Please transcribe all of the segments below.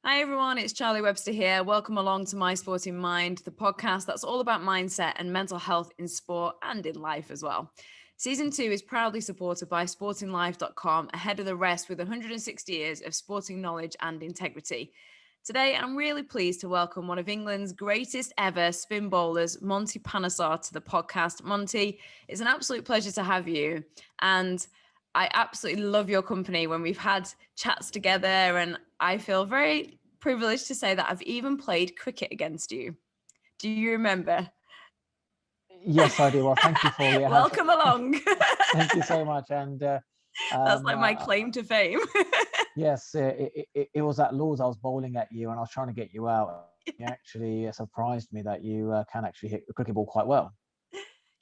Hi everyone, it's Charlie Webster here. Welcome along to My Sporting Mind, the podcast that's all about mindset and mental health in sport and in life as well. Season 2 is proudly supported by sportinglife.com, ahead of the rest with 160 years of sporting knowledge and integrity. Today, I'm really pleased to welcome one of England's greatest ever spin bowlers, Monty Panesar, to the podcast. Monty, it's an absolute pleasure to have you. And I absolutely love your company when we've had chats together, and I feel very privileged to say that I've even played cricket against you. Do you remember? Yes, I do. Well, thank you for your help. Welcome along. Thank you so much. And That's um, like my uh, claim to fame. yes, it was at Lord's. I was bowling at you, and I was trying to get you out. And you actually surprised me that you can actually hit the cricket ball quite well.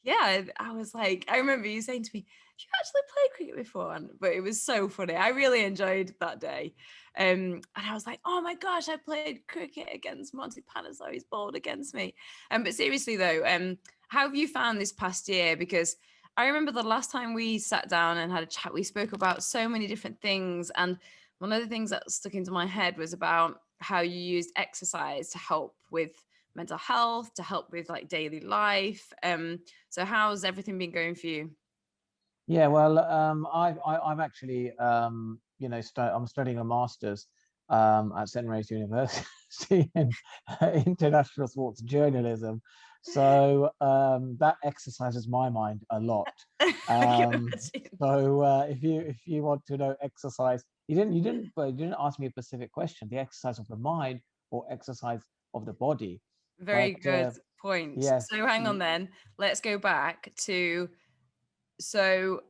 Yeah, I was like, I remember you saying to me, "You actually played cricket before?" But it was so funny. I really enjoyed that day. And I was like, "Oh my gosh, I played cricket against Monty Panesar. He's bowled against me." But seriously though, how have you found this past year? Because I remember the last time we sat down and had a chat, we spoke about so many different things. And one of the things that stuck into my head was about how you used exercise to help with mental health, to help with like daily life. So how's everything been going for you? Yeah, well, I'm actually, I'm studying a master's at St Mary's University in international sports journalism. So that exercises my mind a lot. I can Um, imagine. so if you want to know exercise, you didn't ask me a specific question. The exercise of the mind or exercise of the body, Very but good point. yes. So hang on then. Let's go back to, so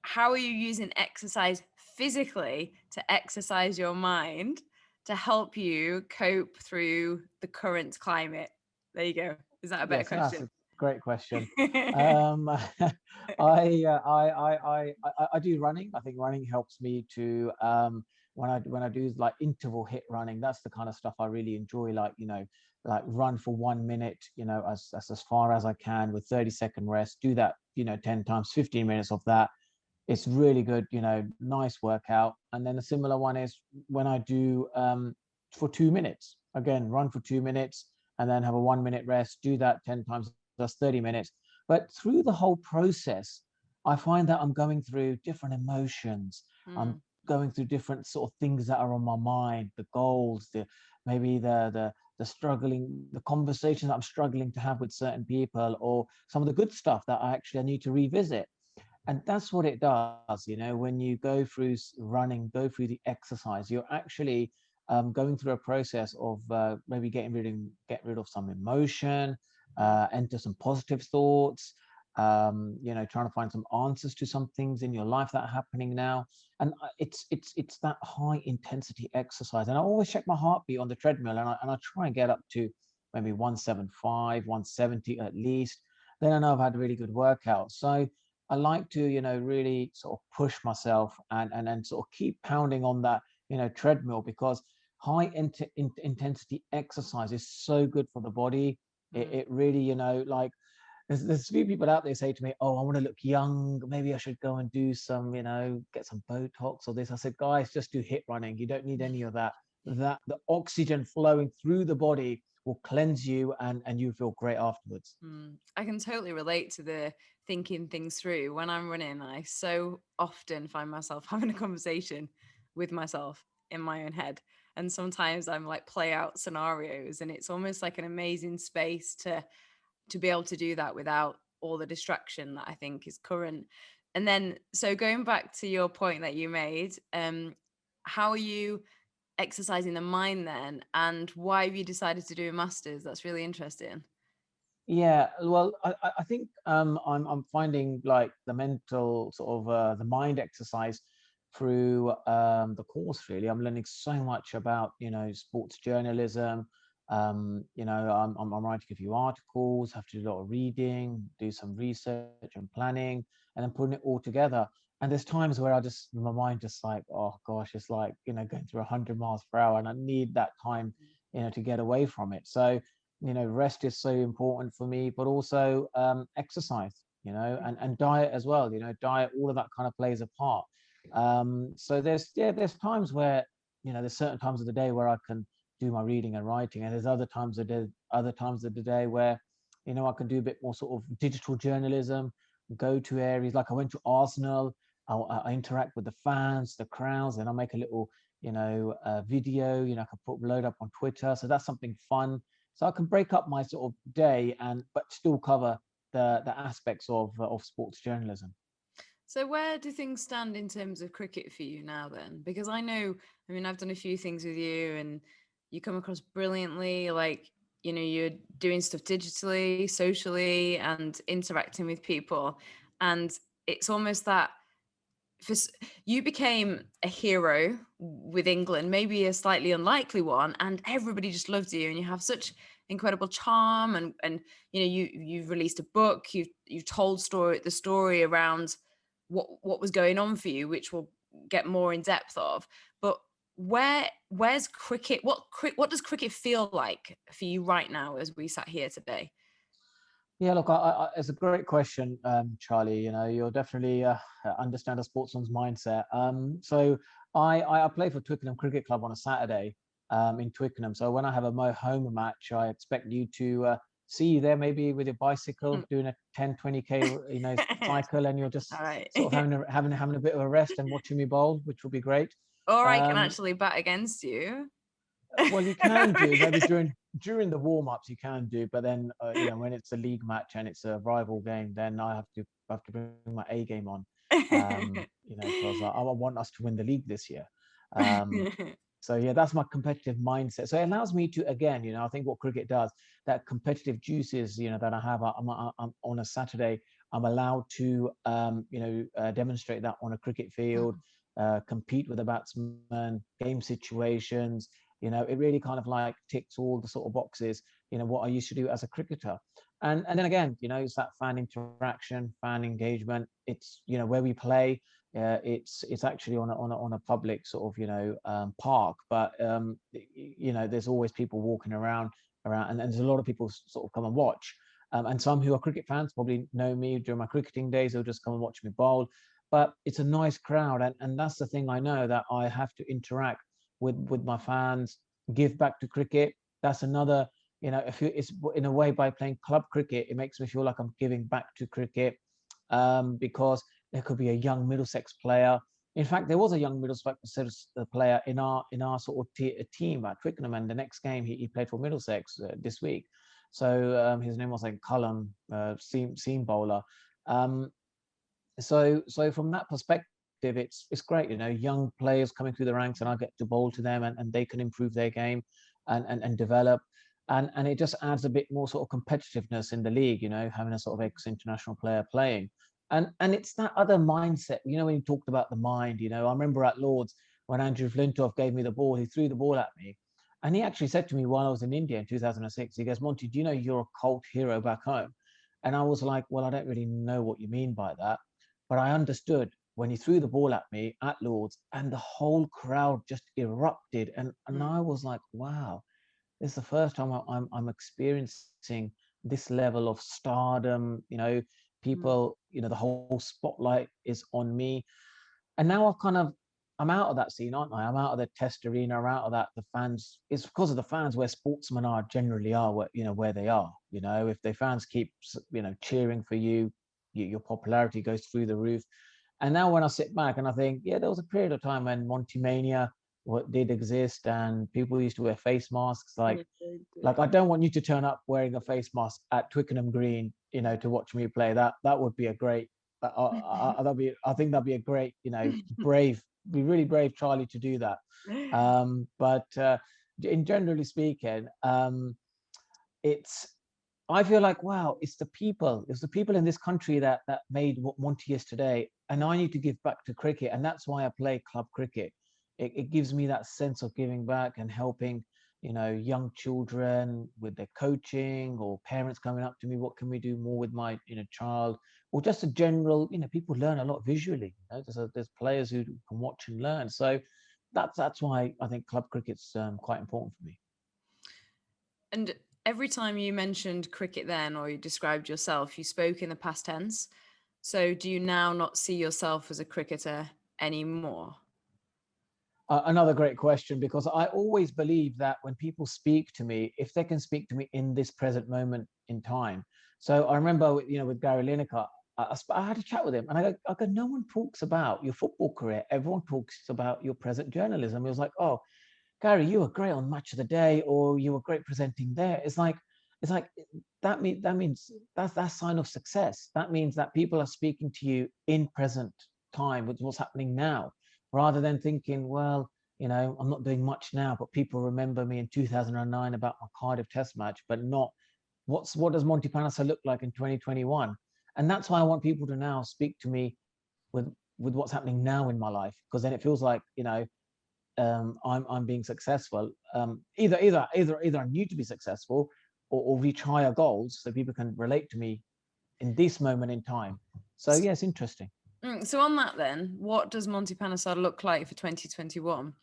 how are you using exercise physically to exercise your mind to help you cope through the current climate? There you go. Is that a better Yes, that's question? a great question. Um, I do running. I think running helps me to when I do like interval hit running. That's the kind of stuff I really enjoy. Like run for 1 minute. As far as I can with 30-second rest. Do that. 10 times, 15 minutes of that. It's really good. Nice workout. And then a similar one is when I do for 2 minutes. Again, run for 2 minutes and then have a 1 minute rest. Do that 10 times, that's 30 minutes. But through the whole process, I find that I'm going through different emotions. I'm Mm, going through different sort of things that are on my mind, the goals, maybe the struggling, the conversation that I'm struggling to have with certain people, or some of the good stuff that I need to revisit. And that's what it does. When you go through running, go through the exercise, you're actually going through a process of maybe get rid of some emotion, enter some positive thoughts, trying to find some answers to some things in your life that are happening now. And it's that high intensity exercise. And I always check my heartbeat on the treadmill, and I try and get up to maybe 175, 170 at least. Then I know I've had a really good workout. So I like to, really sort of push myself and sort of keep pounding on that, treadmill, because intensity exercise is so good for the body. It, mm. it really, like there's a few people out there say to me, "Oh, I want to look young. Maybe I should go and do some, get some Botox or this." I said, "Guys, just do hit running. You don't need any of that. That the oxygen flowing through the body will cleanse you, and you feel great afterwards." I can totally relate to the thinking things through. When I'm running, I so often find myself having a conversation with myself in my own head. And sometimes I'm like play out scenarios, and it's almost like an amazing space to be able to do that without all the distraction that I think is current. And then so going back to your point that you made, how are you exercising the mind then? And why have you decided to do a master's? That's really interesting. Yeah, well, I think I'm finding like the mental sort of the mind exercise through the course. Really, I'm learning so much about sports journalism. I'm writing a few articles, have to do a lot of reading, do some research and planning, and then putting it all together. And there's times where my mind just like, oh gosh, it's like going through 100 miles per hour, and I need that time to get away from it. So rest is so important for me, but also exercise, and diet as well. Diet, all of that kind of plays a part. So there's times where there's certain times of the day where I can do my reading and writing, and there's other times of the day where, I can do a bit more sort of digital journalism, go to areas like I went to Arsenal. I interact with the fans, the crowds, and I make a little, video. I can load up on Twitter, so that's something fun. So I can break up my sort of day but still cover the aspects of sports journalism. So where do things stand in terms of cricket for you now then? Because I mean, I've done a few things with you and you come across brilliantly. Like, you're doing stuff digitally, socially, and interacting with people. And it's almost that you became a hero with England, maybe a slightly unlikely one, and everybody just loved you, and you have such incredible charm, and you've released a book, you've told the story around what was going on for you, which we'll get more in depth of. But where's cricket? What does cricket feel like for you right now as we sat here today? Yeah, look, it's a great question, Charlie. You'll definitely understand a sportsman's mindset. So I play for Twickenham Cricket Club on a Saturday in Twickenham. So when I have a home match, I expect you to see you there, maybe with your bicycle, doing a 10, 20K, cycle, and you're just All right. sort of having a bit of a rest and watching me bowl, which will be great. Or I can Um, actually bat against you. well, you can do maybe during the warm-ups you can do, but then when it's a league match and it's a rival game, then I have to bring my A game on, because I want us to win the league this year. Um, so yeah, that's my competitive mindset. So it allows me to, again, I think what cricket does, that competitive juices, that I have, I'm on a Saturday, I'm allowed to, demonstrate that on a cricket field, compete with the batsman, game situations. It really kind of like ticks all the sort of boxes, what I used to do as a cricketer. And then again, it's that fan interaction, fan engagement. It's, where we play, it's actually on a public sort of, park, but there's always people walking around, and there's a lot of people sort of come and watch. And some who are cricket fans probably know me during my cricketing days. They'll just come and watch me bowl. But it's a nice crowd, and that's the thing. I know that I have to interact with my fans, give back to cricket. That's another, if it's in a way, by playing club cricket, it makes me feel like I'm giving back to cricket, because there could be a young Middlesex player. In fact, there was a young Middlesex player in our sort of team at Twickenham, and the next game he played for Middlesex this week. So his name was like Cullen, seam bowler. Um, so from that perspective, it's great, young players coming through the ranks, and I get to bowl to them, and they can improve their game and develop, and it just adds a bit more sort of competitiveness in the league, having a sort of ex-international player playing, and it's that other mindset, when you talked about the mind, I remember at Lords when Andrew Flintoff gave me the ball, he threw the ball at me, and he actually said to me while I was in India in 2006, he goes, Monty, do you know you're a cult hero back home? And I was like, well, I don't really know what you mean by that. But I understood when he threw the ball at me at Lords, and the whole crowd just erupted. And I was like, wow, this is the first time I'm experiencing this level of stardom. People, the whole spotlight is on me. And now I'm out of that scene, aren't I? I'm out of the test arena, I'm out of that. The fans, it's because of the fans where sportsmen are generally are, where they are. If the fans keep, cheering for you, your popularity goes through the roof. And now when I sit back and I think, yeah, there was a period of time when Monty Mania did exist, and people used to wear face masks. Like I don't want you to turn up wearing a face mask at Twickenham Green, to watch me play. That would be a great. I think that'd be a great, brave, be really brave, Charlie, to do that. But in generally speaking, it's I feel like, wow, it's the people in this country that made what Monty is today, and I need to give back to cricket, and that's why I play club cricket. It gives me that sense of giving back and helping, young children with their coaching, or parents coming up to me, what can we do more with my, child, or just a general, people learn a lot visually. There's players who can watch and learn, so that's why I think club cricket's quite important for me. And every time you mentioned cricket then, or you described yourself, you spoke in the past tense. So do you now not see yourself as a cricketer anymore? Another great question, because I always believe that when people speak to me, if they can speak to me in this present moment in time. So I remember, with Gary Lineker, I had a chat with him, and I go, no one talks about your football career. Everyone talks about your present journalism. He was like, oh, Gary, you were great on Match of the Day, or you were great presenting there. It's like that means that's that sign of success. That means that people are speaking to you in present time with what's happening now, rather than thinking, well, I'm not doing much now, but people remember me in 2009 about my Cardiff Test match, but not what does Monty Panesar look like in 2021? And that's why I want people to now speak to me with with what's happening now in my life, because then it feels like, I'm being successful. Either I need to be successful, or reach higher goals, so people can relate to me in this moment in time. So yeah, it's interesting. So on that then, what does Monty Panesar look like for 2021?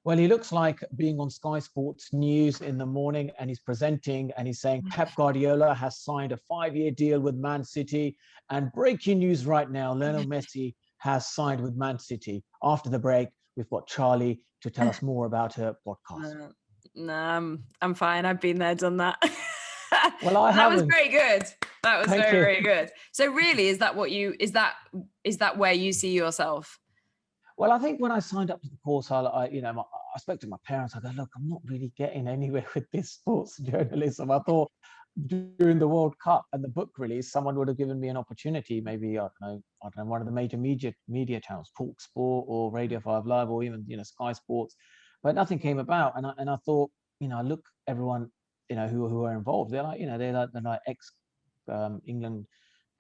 Well, he looks like being on Sky Sports News in the morning, and he's presenting and he's saying Pep Guardiola has signed a 5-year deal with Man City. And breaking news right now, Lionel Messi has signed with Man City. After the break, we've got Charlie to tell us more about her podcast. No, I'm fine. I've been there, done that. Well, I That was haven't. very good. That was Thank very, you. very good. So really, is that where you see yourself? Well, I think when I signed up to the course, I spoke to my parents. I go, look, I'm not really getting anywhere with this sports journalism. I thought during the World Cup and the book release, someone would have given me an opportunity. Maybe I don't know, one of the major media channels, Talk Sport or Radio 5 Live, or even Sky Sports. But nothing came about, and I thought, I look everyone who are involved. They're like ex England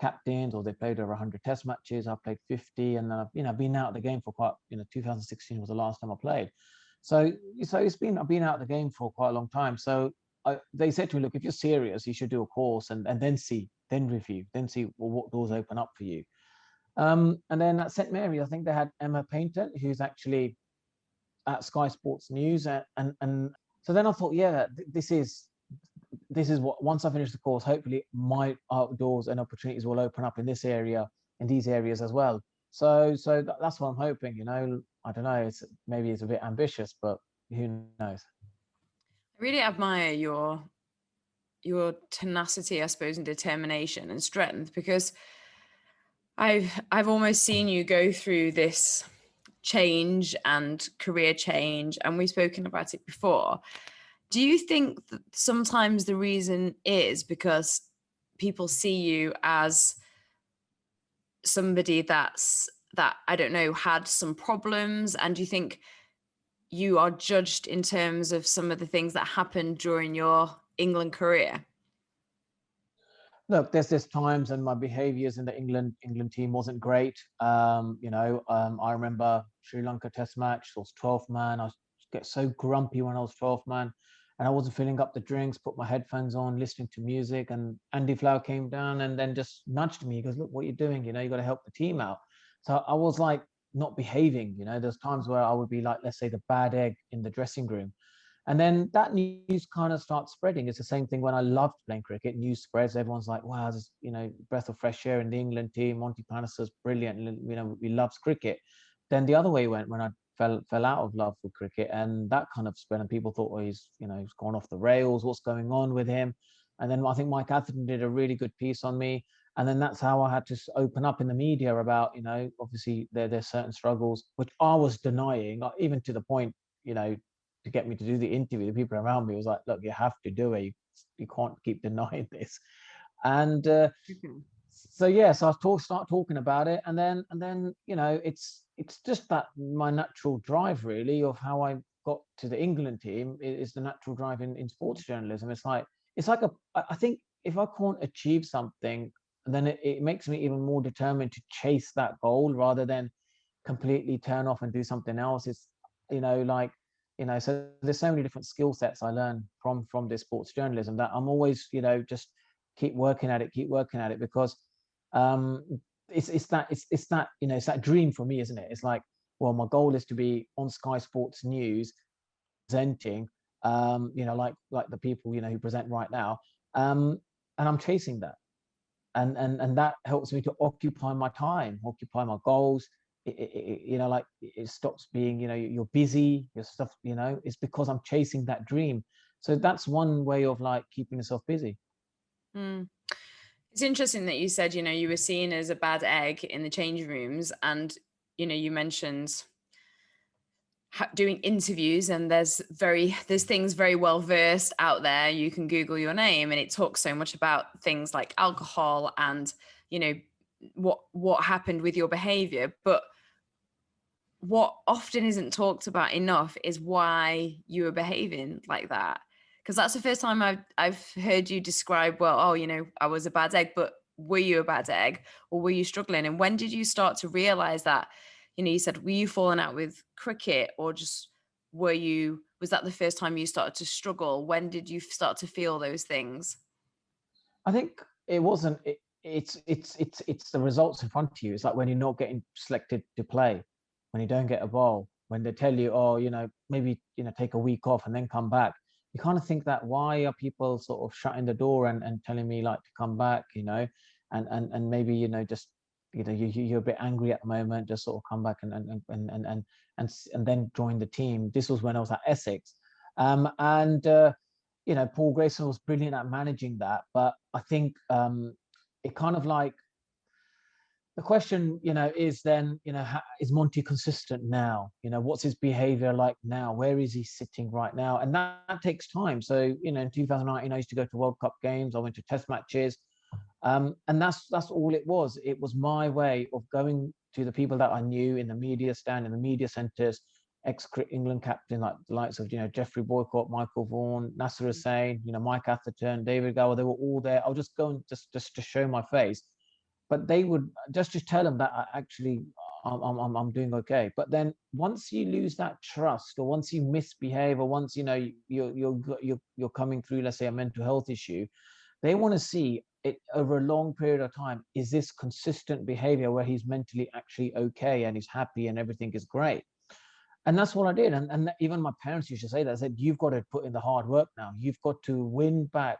captains, or they played over 100 test matches. I played 50, and then I've been out of the game for quite, 2016 was the last time I played. So I've been out of the game for quite a long time. So they said to me, look, if you're serious, you should do a course, and then review, then see what doors open up for you. And then at St Mary, I think they had Emma Painter, who's actually at Sky Sports News, and so then I thought, yeah, this is what, once I finish the course, hopefully my outdoors and opportunities will open up in this area, in these areas as well. So that's what I'm hoping. I don't know. Maybe it's a bit ambitious, but who knows? I really admire your tenacity, I suppose, and determination and strength, because I've almost seen you go through this change and career change, and we've spoken about it before. Do you think that sometimes the reason is because people see you as somebody that I don't know, had some problems, and do you think you are judged in terms of some of the things that happened during your England career? Look, there's times, and my behaviours in the England team wasn't great. I remember Sri Lanka Test match. I was 12th man. I get so grumpy when I was 12th man, and I wasn't filling up the drinks. Put my headphones on, listening to music, and Andy Flower came down and then just nudged me. He goes, "Look, what are you doing? You got to help the team out." So I was like not behaving. There's times where I would be like, let's say, the bad egg in the dressing room. And then that news kind of starts spreading. It's the same thing when I loved playing cricket. News spreads. Everyone's like, wow, there's, breath of fresh air in the England team. Monty Panesar's brilliant. He loves cricket. Then the other way went when I fell out of love with cricket, and that kind of spread. And people thought, oh, he's gone off the rails. What's going on with him? And then I think Mike Atherton did a really good piece on me. And then that's how I had to open up in the media about, obviously there's certain struggles, which I was denying, even to the point, to get me to do the interview. The people around me was like, look, you have to do it. You can't keep denying this. And so yes, I start talking about it, and then it's just that my natural drive, really, of how I got to the England team is the natural drive in sports journalism. I think if I can't achieve something, then it makes me even more determined to chase that goal rather than completely turn off and do something else. It's so there's so many different skill sets I learn from this sports journalism that I'm always just keep working at it, because it's that dream for me, isn't it? It's like, well, my goal is to be on Sky Sports News presenting, like the people who present right now, and I'm chasing that, and that helps me to occupy my time, occupy my goals. like it stops being, you're busy, your stuff, it's because I'm chasing that dream. So that's one way of like keeping yourself busy. Mm. It's interesting that you said, you were seen as a bad egg in the change rooms, and, you mentioned doing interviews, and there's things very well versed out there. You can Google your name and it talks so much about things like alcohol and, you know, what happened with your behavior. But what often isn't talked about enough is why you were behaving like that. Because that's the first time I've heard you describe, well, oh, I was a bad egg, but were you a bad egg, or were you struggling? And when did you start to realize that? You said, were you falling out with cricket, or just was that the first time you started to struggle? When did you start to feel those things? I think it wasn't. It's the results in front of you. It's like when you're not getting selected to play, when you don't get a ball, when they tell you, oh, maybe take a week off and then come back. You kind of think that, why are people sort of shutting the door and telling me like to come back, and maybe just you're a bit angry at the moment, just sort of come back and then join the team. This was when I was at Essex, and Paul Grayson was brilliant at managing that. But I think it kind of like, the question, is then, is Monty consistent now? What's his behavior like now? Where is he sitting right now? And that takes time. So, in 2019, I used to go to World Cup games. I went to test matches. And that's all it was. It was my way of going to the people that I knew in the media stand, in the media centres, ex-England captain, like the likes of, Geoffrey Boycott, Michael Vaughan, Nasser Hussain, Mike Atherton, David Gower. They were all there. I'll just go and just to show my face. But they would just tell them that I'm doing okay. But then once you lose that trust, or once you misbehave, or once you're coming through, let's say, a mental health issue, they want to see it over a long period of time. Is this consistent behavior where he's mentally actually okay and he's happy and everything is great? And that's what I did. And even my parents used to say that. I said, you've got to put in the hard work now. You've got to win back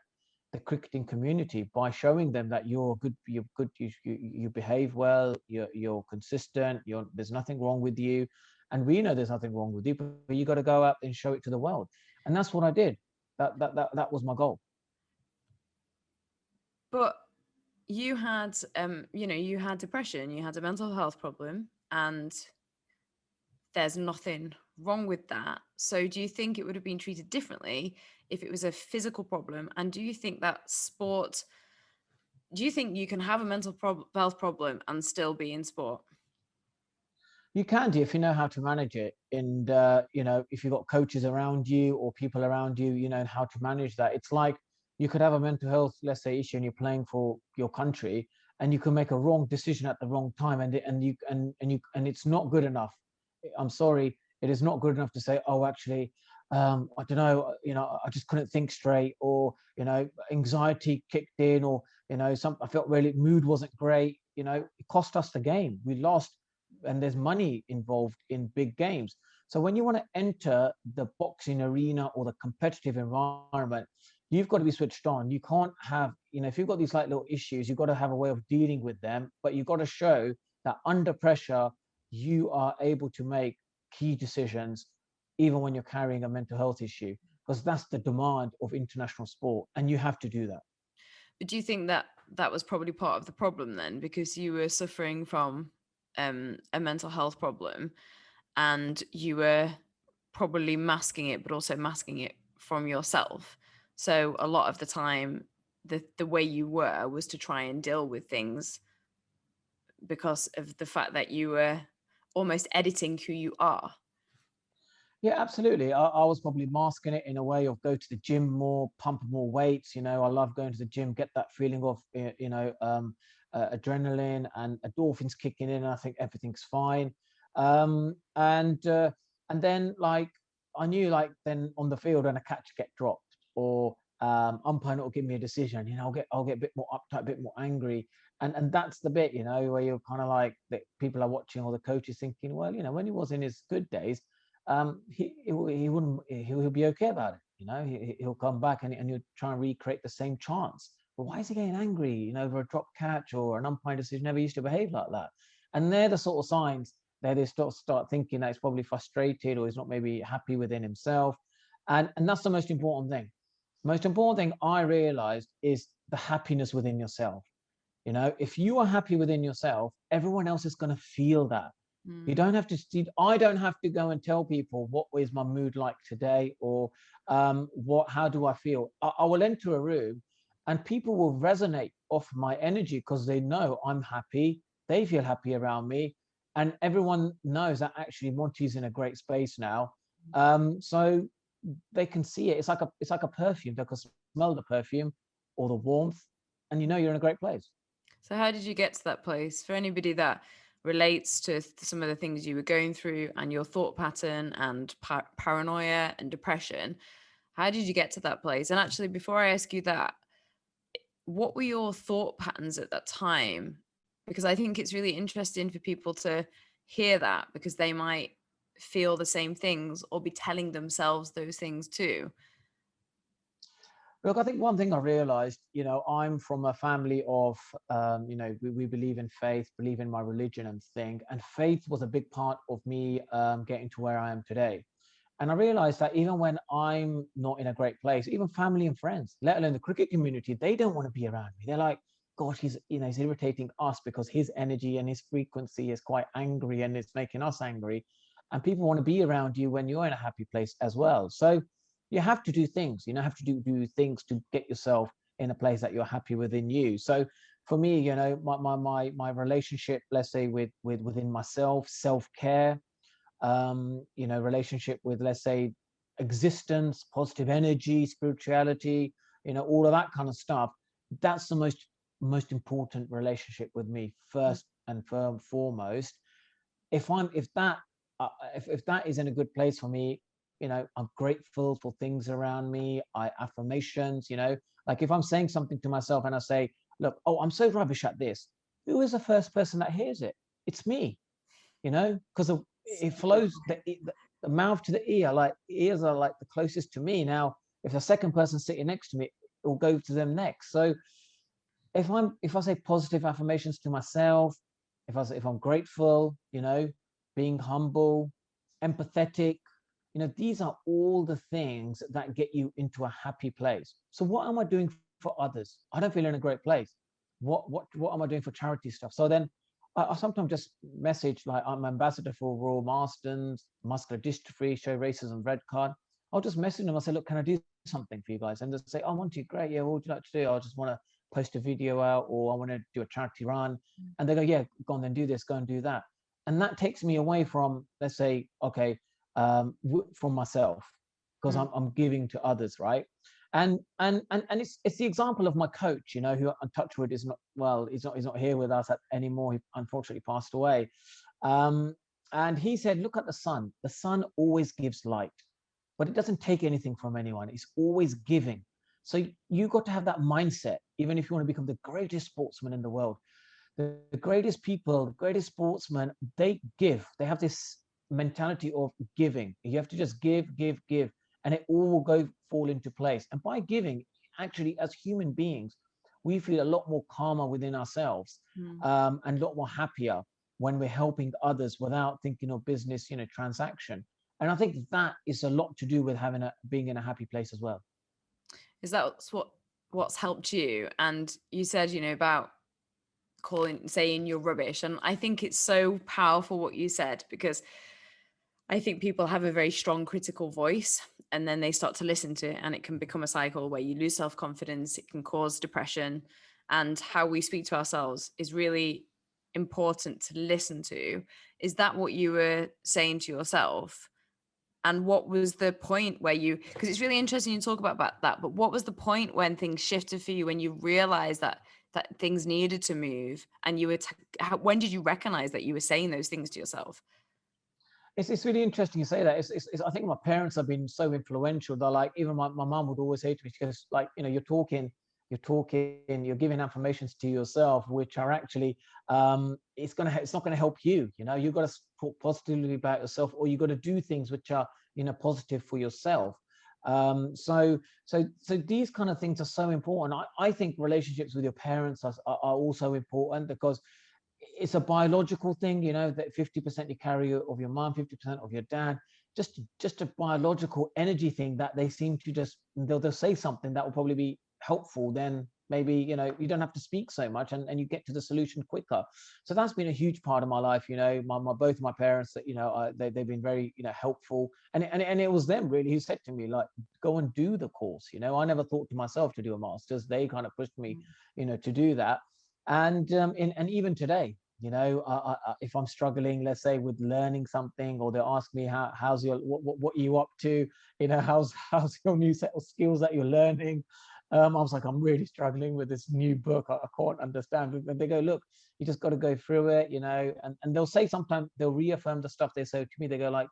the cricketing community by showing them that you're good, you behave well, you're consistent, there's nothing wrong with you. And we know there's nothing wrong with you, but you got to go out and show it to the world. And that's what I did. That was my goal. But you had you had depression, you had a mental health problem, and there's nothing wrong with that. So do you think it would have been treated differently if it was a physical problem? And do you think you can have a health problem and still be in sport? You can do, if you know how to manage it. And if you've got coaches around you or people around you, and how to manage that. It's like, you could have a mental health, let's say, issue, and you're playing for your country, and you can make a wrong decision at the wrong time, and it's not good enough. I'm sorry, it is not good enough to say, oh, actually, I don't know, I just couldn't think straight, or anxiety kicked in, or I felt really, mood wasn't great. It cost us the game. We lost, and there's money involved in big games. So when you want to enter the boxing arena or the competitive environment, you've got to be switched on. You can't have, if you've got these like little issues, you've got to have a way of dealing with them, but you've got to show that under pressure, you are able to make key decisions, even when you're carrying a mental health issue, because that's the demand of international sport, and you have to do that. But do you think that that was probably part of the problem then, because you were suffering from a mental health problem, and you were probably masking it, but also masking it from yourself? So a lot of the time, the way you were was to try and deal with things because of the fact that you were almost editing who you are. Yeah, absolutely. I was probably masking it in a way of go to the gym more, pump more weights. I love going to the gym, get that feeling of, adrenaline and endorphins kicking in, and I think everything's fine. And then, like, I knew, like, then on the field, when a catch get dropped, or umpire will give me a decision, I'll get a bit more uptight, a bit more angry. And that's the bit, where you're kind of like, that people are watching, or the coach is thinking, well, when he was in his good days, he wouldn't, he'll be okay about it. He'll come back, and you'll try and recreate the same chance. But why is he getting angry, over a drop catch or an umpire decision? Never used to behave like that. And they're the sort of signs They start thinking that he's probably frustrated or he's not maybe happy within himself. And that's the most important thing. Most important thing I realized is the happiness within yourself. If you are happy within yourself, everyone else is going to feel that. You Mm. don't have to see, I don't have to go and tell people what is my mood like today, or how do I feel. I will enter a room and people will resonate off my energy because they know I'm happy. They feel happy around me. And everyone knows that actually Monty's in a great space now. So they can see it. It's like a perfume. They can smell the perfume or the warmth, and you're in a great place. So how did you get to that place? For anybody that relates to some of the things you were going through and your thought pattern and paranoia and depression, how did you get to that place? And actually, before I ask you that, what were your thought patterns at that time? Because I think it's really interesting for people to hear that, because they might feel the same things or be telling themselves those things too. Look, I think one thing I realized, I'm from a family of, we believe in faith, believe in my religion and thing. And faith was a big part of me getting to where I am today. And I realized that even when I'm not in a great place, even family and friends, let alone the cricket community, they don't want to be around me. They're like, gosh, he's irritating us because his energy and his frequency is quite angry and it's making us angry. And people want to be around you when you're in a happy place as well. So you have to do things, have to do things to get yourself in a place that you're happy within you. So for me, my relationship, let's say within myself, self-care, relationship with, let's say, existence, positive energy, spirituality, all of that kind of stuff. That's the most important relationship with me, first and foremost. If that is in a good place for me, I'm grateful for things around me. I affirmations, like if I'm saying something to myself and I say, look, oh, I'm so rubbish at this, who is the first person that hears it? It's me, because it flows the mouth to the ear. Like ears are like the closest to me. Now if the second person sitting next to me, it will go to them next. So if I say positive affirmations to myself, if I'm grateful, being humble, empathetic, these are all the things that get you into a happy place. So what am I doing for others? I don't feel in a great place. What am I doing for charity stuff? So then I sometimes just message, like, I'm ambassador for Royal Marston's muscular dystrophy, show racism red card. I'll just message them. I say, look, can I do something for you guys? And they say, oh, Monty, great. Yeah, what would you like to do? I just want to post a video out, or I want to do a charity run. And they go, yeah, go on then, do this, go and do that. And that takes me away from, let's say, okay, from myself, because I'm giving to others, right? And it's the example of my coach, who, Touchwood, is not, well, he's not here with us anymore. He unfortunately passed away. And he said, look at the sun. The sun always gives light, but it doesn't take anything from anyone. It's always giving. So you got to have that mindset, even if you want to become the greatest sportsman in the world. The greatest people, the greatest sportsmen, they give. They have this mentality of giving. You have to just give, and it all will fall into place. And by giving, actually, as human beings, we feel a lot more calmer within ourselves, and a lot more happier when we're helping others without thinking of business, transaction. And I think that is a lot to do with being in a happy place as well. Is that what's helped you? And you said, about saying you're rubbish. And I think it's so powerful what you said, because I think people have a very strong critical voice, and then they start to listen to it, and it can become a cycle where you lose self-confidence. It can cause depression. And how we speak to ourselves is really important to listen to. Is that what you were saying to yourself? And what was the point where because it's really interesting you talk about that, but what was the point when things shifted for you, when you realized that things needed to move, and you were when did you recognize that you were saying those things to yourself? It's really interesting you say that. I think my parents have been so influential. They're like, even my mom would always say to me, she goes, like, you're giving affirmations to yourself, which are actually, it's not gonna help you. You've got to talk positively about yourself, or you got to do things which are, positive for yourself. So these kind of things are so important. I think relationships with your parents are also important, because it's a biological thing, that 50% you carry of your mom, 50% of your dad, just a biological energy thing that they seem to just, they'll say something that will probably be helpful. Then maybe, you don't have to speak so much, and you get to the solution quicker. So that's been a huge part of my life. Both my parents, that, they've been very, helpful. And it was them really who said to me, like, go and do the course. I never thought to myself to do a master's. They kind of pushed me, to do that. And even today, if I'm struggling, let's say, with learning something, or they'll ask me, how's your, what are you up to, how's your new set of skills that you're learning. I was like, I'm really struggling with this new book. I can't understand it. And they go, look, you just got to go through it, and they'll say, sometimes they'll reaffirm the stuff they say to me. They go like,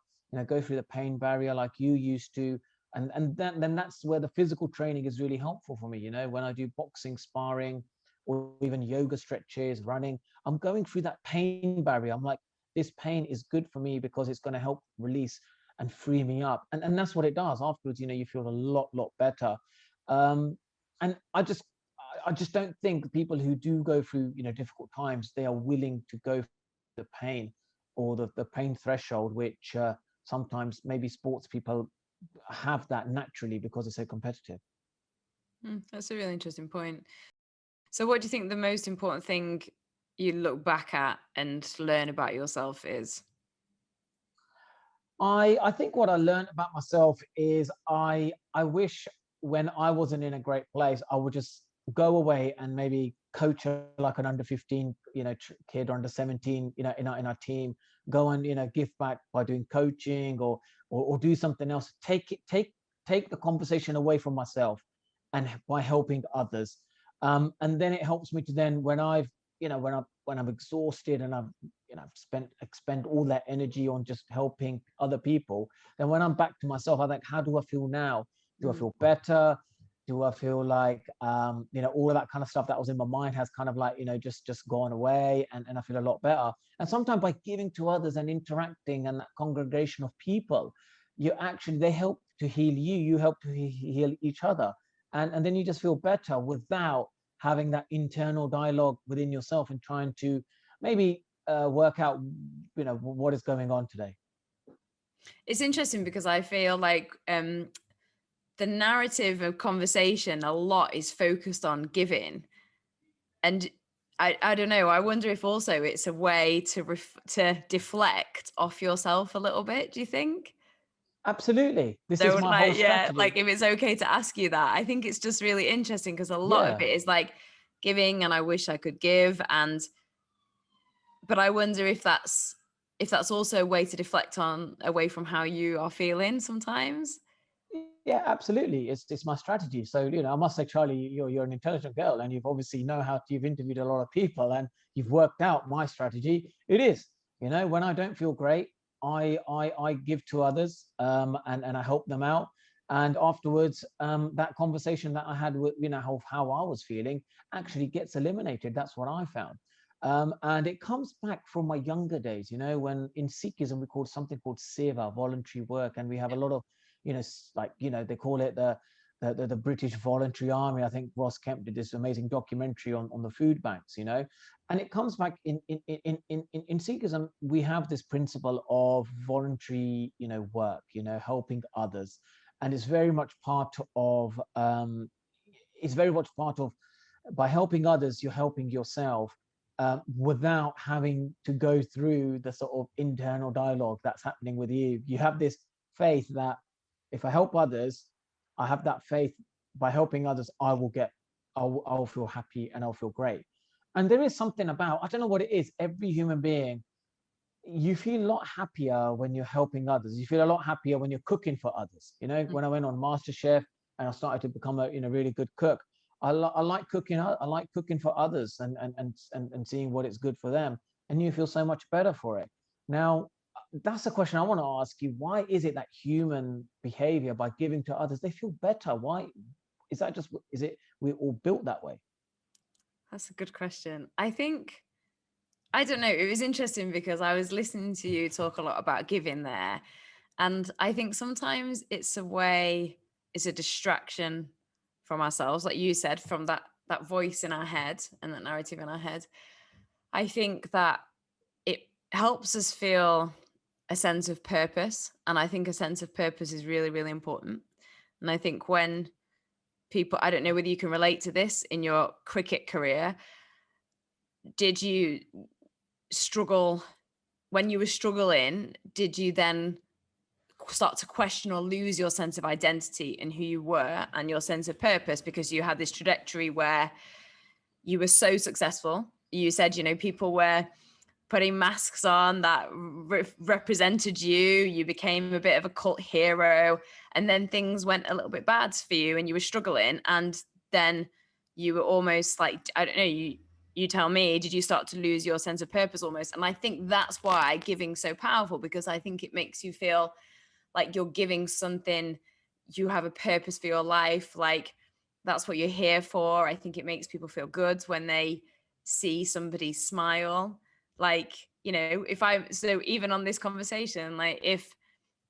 go through the pain barrier like you used to. And then that's where the physical training is really helpful for me. When I do boxing, sparring, or even yoga stretches, running, I'm going through that pain barrier. I'm like, this pain is good for me because it's going to help release and free me up. And that's what it does. Afterwards, you feel a lot better. And I just don't think people who do go through, difficult times, they are willing to go through the pain, or the pain threshold, which sometimes maybe sports people have that naturally because it's so competitive. That's a really interesting point. So what do you think the most important thing you look back at and learn about yourself is? I think what I learned about myself is I wish, when I wasn't in a great place, I would just go away and maybe coach like an under 15, kid, or under 17, in our team, go and, give back by doing coaching, or do something else. Take the conversation away from myself, and by helping others. And then it helps me to then, when I've, when I'm exhausted, and I've expend all that energy on just helping other people, then when I'm back to myself, I think, how do I feel now? Do I feel better? Do I feel like, all of that kind of stuff that was in my mind has kind of like, just gone away, and I feel a lot better. And sometimes by giving to others and interacting, and that congregation of people, they help to heal you, you help to heal each other. And then you just feel better without having that internal dialogue within yourself, and trying to maybe work out, what is going on today. It's interesting because I feel like the narrative of conversation a lot is focused on giving. And I don't know, I wonder if also it's a way to deflect off yourself a little bit, do you think? Absolutely. This is Don't my whole like, yeah, strategy. like if it's okay to ask you that. I think it's just really interesting because a lot of Yeah. it is like giving, and I wish I could give. But I wonder if that's also a way to deflect on away from how you are feeling sometimes. Yeah, absolutely. It's my strategy. So, I must say, Charlie, you're an intelligent girl, and you've obviously you've interviewed a lot of people, and you've worked out my strategy. It is, when I don't feel great, I give to others, and I help them out. And afterwards, that conversation that I had with, how I was feeling, actually gets eliminated. That's what I found. And it comes back from my younger days, when in Sikhism we call something called seva, voluntary work, and we have a lot of, like, they call it the British Voluntary Army. I think Ross Kemp did this amazing documentary on the food banks, and it comes back in Sikhism. We have this principle of voluntary, work, helping others, and it's very much part of, by helping others, you're helping yourself, without having to go through the sort of internal dialogue that's happening with you. You have this faith that if I help others, I have that faith, by helping others, I'll feel happy, and I'll feel great. And there is something about, I don't know what it is, every human being, you feel a lot happier when you're helping others. You feel a lot happier when you're cooking for others. When I went on MasterChef and I started to become a really good cook, I like cooking. I like cooking for others, and seeing what it's good for them, and you feel so much better for it. Now, that's a question I want to ask you. Why is it that human behavior, by giving to others, they feel better? Why is that? Is it we're all built that way? That's a good question. I don't know. It was interesting because I was listening to you talk a lot about giving there. And I think sometimes it's a distraction from ourselves, like you said, from that voice in our head and that narrative in our head. I think that it helps us feel a sense of purpose. And I think a sense of purpose is really, really important. And I think when people, I don't know whether you can relate to this in your cricket career, did you struggle when you were struggling? Did you then start to question or lose your sense of identity and who you were and your sense of purpose because you had this trajectory where you were so successful? You said, people were putting masks on that represented you. You became a bit of a cult hero, and then things went a little bit bad for you and you were struggling. And then you were almost like, I don't know, you tell me, did you start to lose your sense of purpose almost? And I think that's why giving's so powerful, because I think it makes you feel like you're giving something, you have a purpose for your life. Like that's what you're here for. I think it makes people feel good when they see somebody smile. Like, so even on this conversation, like if,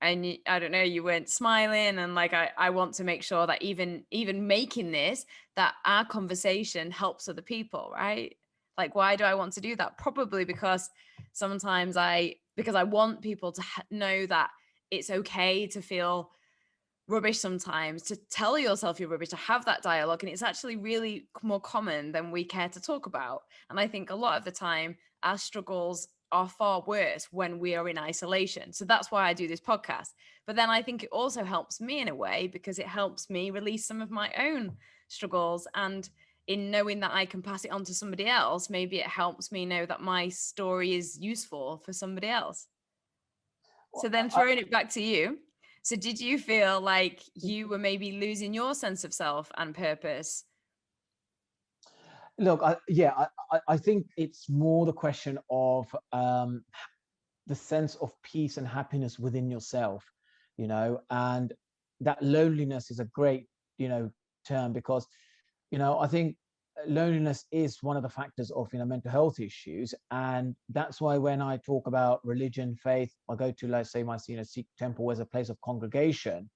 and I don't know, you weren't smiling, and like I want to make sure that even making this, that our conversation helps other people, right? Like, why do I want to do that? Probably because sometimes because I want people to know that it's okay to feel rubbish sometimes, to tell yourself you're rubbish, to have that dialogue. And it's actually really more common than we care to talk about. And I think a lot of the time our struggles are far worse when we are in isolation. So that's why I do this podcast. But then I think it also helps me in a way, because it helps me release some of my own struggles. And in knowing that I can pass it on to somebody else, maybe it helps me know that my story is useful for somebody else. So then throwing it back to you. So did you feel like you were maybe losing your sense of self and purpose? Look, I think it's more the question of the sense of peace and happiness within yourself, and that loneliness is a great, term, because, I think loneliness is one of the factors of, mental health issues. And that's why when I talk about religion, faith, I go to, let's say, my, Sikh temple as a place of congregation.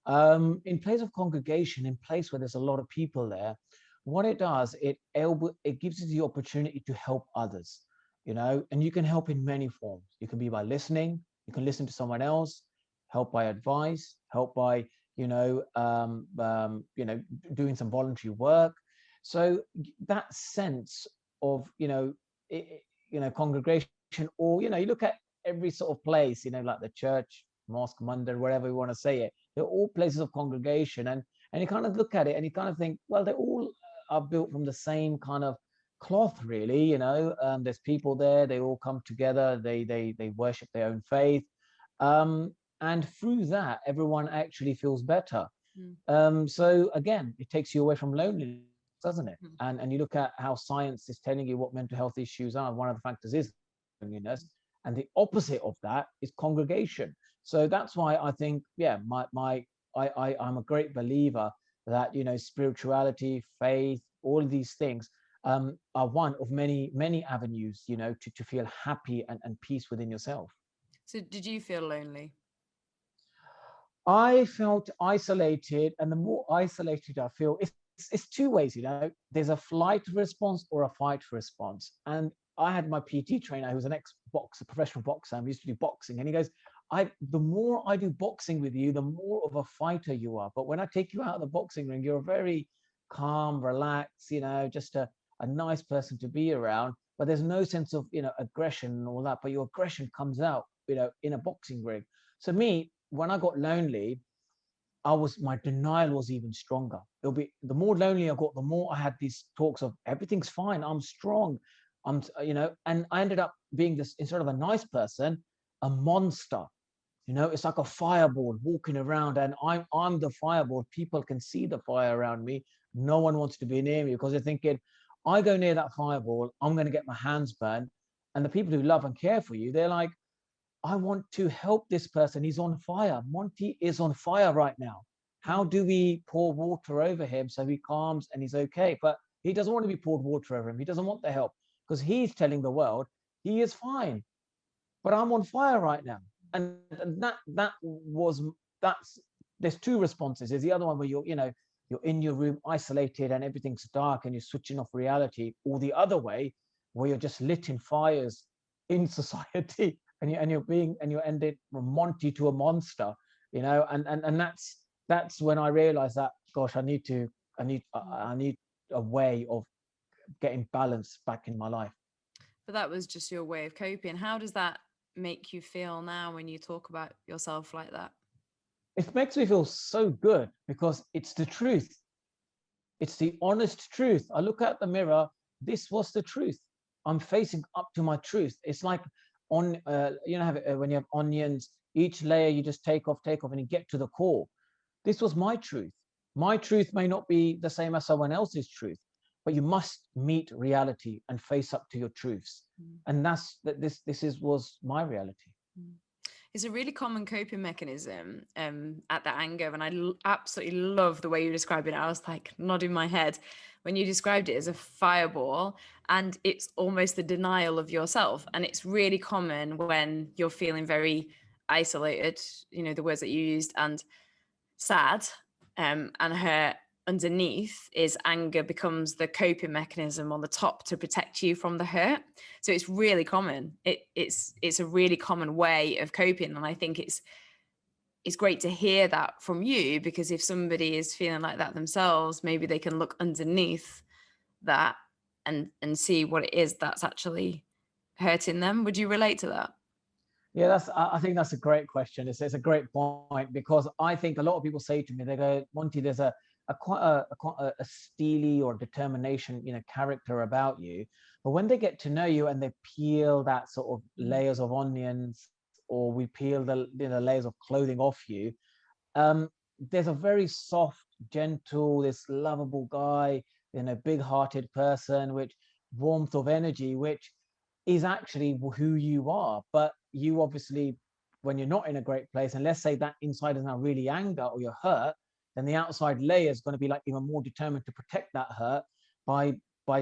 In place of congregation, in place where there's a lot of people there, what it does, it gives you the opportunity to help others, and you can help in many forms. You can be by listening, you can listen to someone else, help by advice, help by, doing some voluntary work. So that sense of, congregation, or, you look at every sort of place, like the church, mosque, mandir, wherever you want to say it, they're all places of congregation. And you kind of look at it and you kind of think, well, they all are built from the same kind of cloth, really. There's people there, they all come together, they worship their own faith, and through that everyone actually feels better. So again, it takes you away from loneliness, doesn't it? And you look at how science is telling you what mental health issues are. One of the factors is loneliness, and the opposite of that is congregation. So that's why I think, yeah, I'm a great believer that, spirituality, faith, all of these things are one of many avenues, to feel happy and peace within yourself. So did you feel lonely? I felt isolated, and the more isolated I feel, it's two ways, There's a flight response or a fight response. And I had my PT trainer, who was an ex-boxer, professional boxer, and we used to do boxing, and he goes, the more I do boxing with you, the more of a fighter you are. But when I take you out of the boxing ring, you're a very calm, relaxed, just a nice person to be around. But there's no sense of, aggression and all that. But your aggression comes out, in a boxing ring. So me, when I got lonely, my denial was even stronger. It'll be the more lonely I got, the more I had these talks of everything's fine, I'm strong, and I ended up being this, instead of a nice person, a monster. It's like a fireball walking around, and I'm the fireball. People can see the fire around me. No one wants to be near me because they're thinking, I go near that fireball, I'm going to get my hands burned. And the people who love and care for you, they're like, I want to help this person. He's on fire. Monty is on fire right now. How do we pour water over him so he calms and he's okay? But he doesn't want to be poured water over him. He doesn't want the help, because he's telling the world he is fine. But I'm on fire right now. And that's there's two responses. There's the other one where you're in your room isolated and everything's dark and you're switching off reality, or the other way where you're just lit in fires in society, and you're ended from Monty to a monster, and that's when I realized that, gosh, I need a way of getting balance back in my life. But that was just your way of coping. How does that make you feel now when you talk about yourself like that? It makes me feel so good because it's the truth. It's the honest truth. I look at the mirror. This was the truth. I'm facing up to my truth. It's like when you have onions, each layer you just take off, and you get to the core. This was my truth. My truth may not be the same as someone else's truth, but you must meet reality and face up to your truths. And this was my reality. It's a really common coping mechanism at that anger. And I absolutely love the way you describe it. I was like nodding my head when you described it as a fireball, and it's almost the denial of yourself. And it's really common when you're feeling very isolated, the words that you used, and sad, and hurt. Underneath is anger becomes the coping mechanism on the top to protect you from the hurt. So it's really common. It's a really common way of coping, and I think it's great to hear that from you, because if somebody is feeling like that themselves, maybe they can look underneath that and see what it is that's actually hurting them. Would you relate to that? Yeah, I think that's a great question. It's a great point, because I think a lot of people say to me, they go, Monty, there's a steely or determination, character about you. But when they get to know you and they peel that sort of layers of onions, or we peel the layers of clothing off you, there's a very soft, gentle, this lovable guy, big-hearted person, which warmth of energy, which is actually who you are. But you obviously, when you're not in a great place, and let's say that inside is now really anger or you're hurt, then the outside layer is going to be like even more determined to protect that hurt by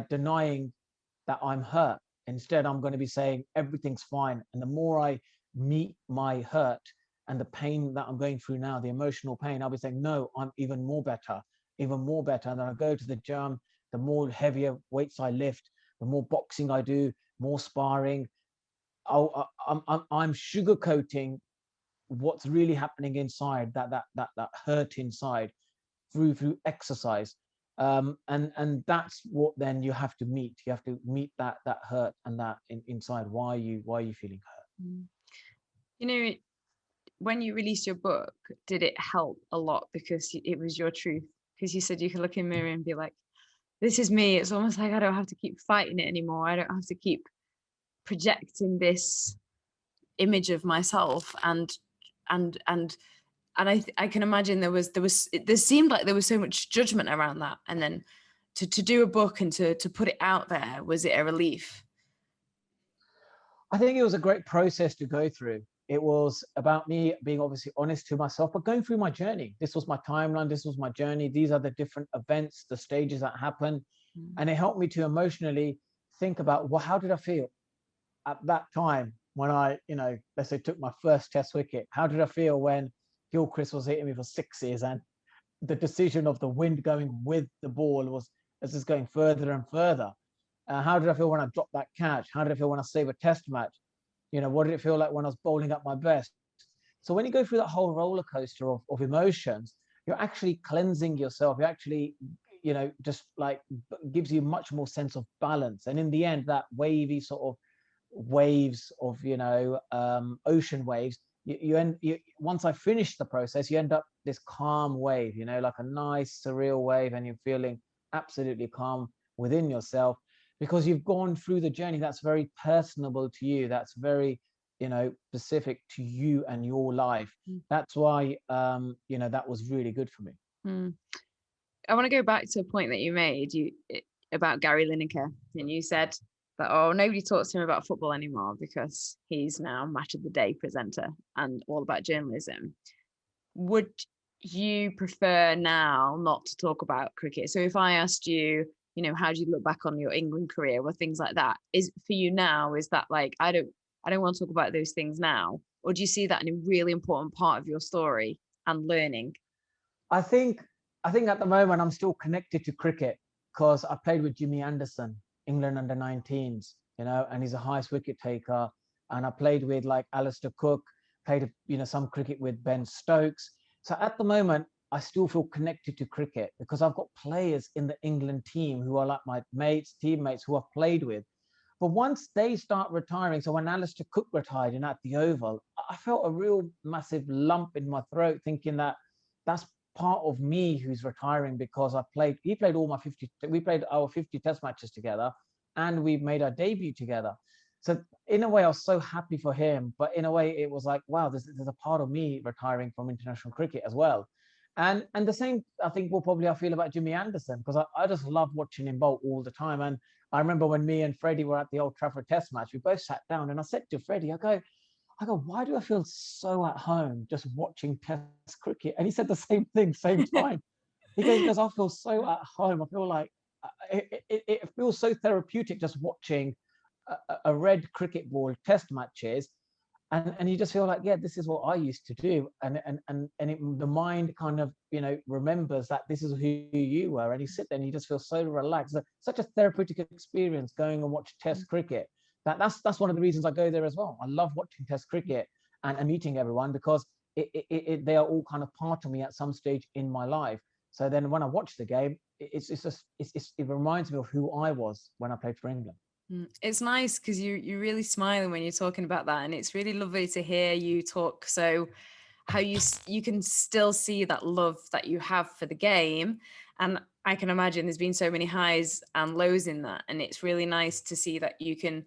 denying that I'm hurt. Instead, I'm going to be saying everything's fine. And the more I meet my hurt and the pain that I'm going through now, the emotional pain, I'll be saying, no, I'm even more better, even more better. And then I go to the gym, the more heavier weights I lift, the more boxing I do, more sparring. I'm sugarcoating what's really happening inside, that hurt inside, through exercise. And that's what then you have to meet. You have to meet that hurt and that inside. Why are you feeling hurt? You know, when you released your book, did it help a lot because it was your truth? Because you said you could look in the mirror and be like, this is me. It's almost like I don't have to keep fighting it anymore. I don't have to keep projecting this image of myself. And I can imagine there seemed like there was so much judgment around that. And then to do a book and to put it out there, was it a relief? I think it was a great process to go through. It was about me being obviously honest to myself, but going through my journey. This was my timeline. This was my journey. These are the different events, the stages that happen. And it helped me to emotionally think about, well, how did I feel at that time when I, let's say, took my first test wicket? How did I feel when Gilchrist was hitting me for sixes, and the decision of the wind going with the ball was just going further and further? How did I feel when I dropped that catch? How did I feel when I saved a test match? What did it feel like when I was bowling up my best? So when you go through that whole roller coaster of emotions, you're actually cleansing yourself. You actually, just like gives you much more sense of balance. And in the end, that wavy sort of waves of, ocean waves, once I finish the process, you end up this calm wave, like a nice surreal wave, and you're feeling absolutely calm within yourself, because you've gone through the journey that's very personable to you, that's very specific to you and your life. That's why that was really good for me. I want to go back to a point that you made about Gary Lineker, and you said that, oh, nobody talks to him about football anymore because he's now Match of the Day presenter and all about journalism. Would you prefer now not to talk about cricket? So if I asked you, how do you look back on your England career or things like that, is for you now, is that like, I don't want to talk about those things now? Or do you see that in a really important part of your story and learning? I think at the moment I'm still connected to cricket because I played with Jimmy Anderson, England under 19s. and he's the highest wicket taker. And I played with like Alistair Cook, played, some cricket with Ben Stokes. So at the moment, I still feel connected to cricket because I've got players in the England team who are like my mates, teammates who I've played with. But once they start retiring, so when Alistair Cook retired and at the Oval, I felt a real massive lump in my throat, thinking that that's part of me who's retiring because he played all my 50, we played our 50 test matches together and we made our debut together. So in a way, I was so happy for him, but in a way, it was like, wow, there's a part of me retiring from international cricket as well. And the same, I think, I feel about Jimmy Anderson because I just love watching him bowl all the time. And I remember when me and Freddie were at the Old Trafford Test match, we both sat down and I said to Freddie, I go, why do I feel so at home just watching Test cricket? And he said the same thing, same time. He goes, I feel so at home. I feel like it feels so therapeutic just watching a red cricket ball Test matches, and you just feel like, yeah, this is what I used to do, the mind kind of remembers that this is who you were, and you sit there and you just feel so relaxed. Such a therapeutic experience going and watch Test cricket. That's one of the reasons I go there as well. I love watching Test cricket and meeting everyone because they are all kind of part of me at some stage in my life. So then when I watch the game, it reminds me of who I was when I played for England. It's nice because you're really smiling when you're talking about that, and it's really lovely to hear you talk. So how you can still see that love that you have for the game, and I can imagine there's been so many highs and lows in that, and it's really nice to see that you can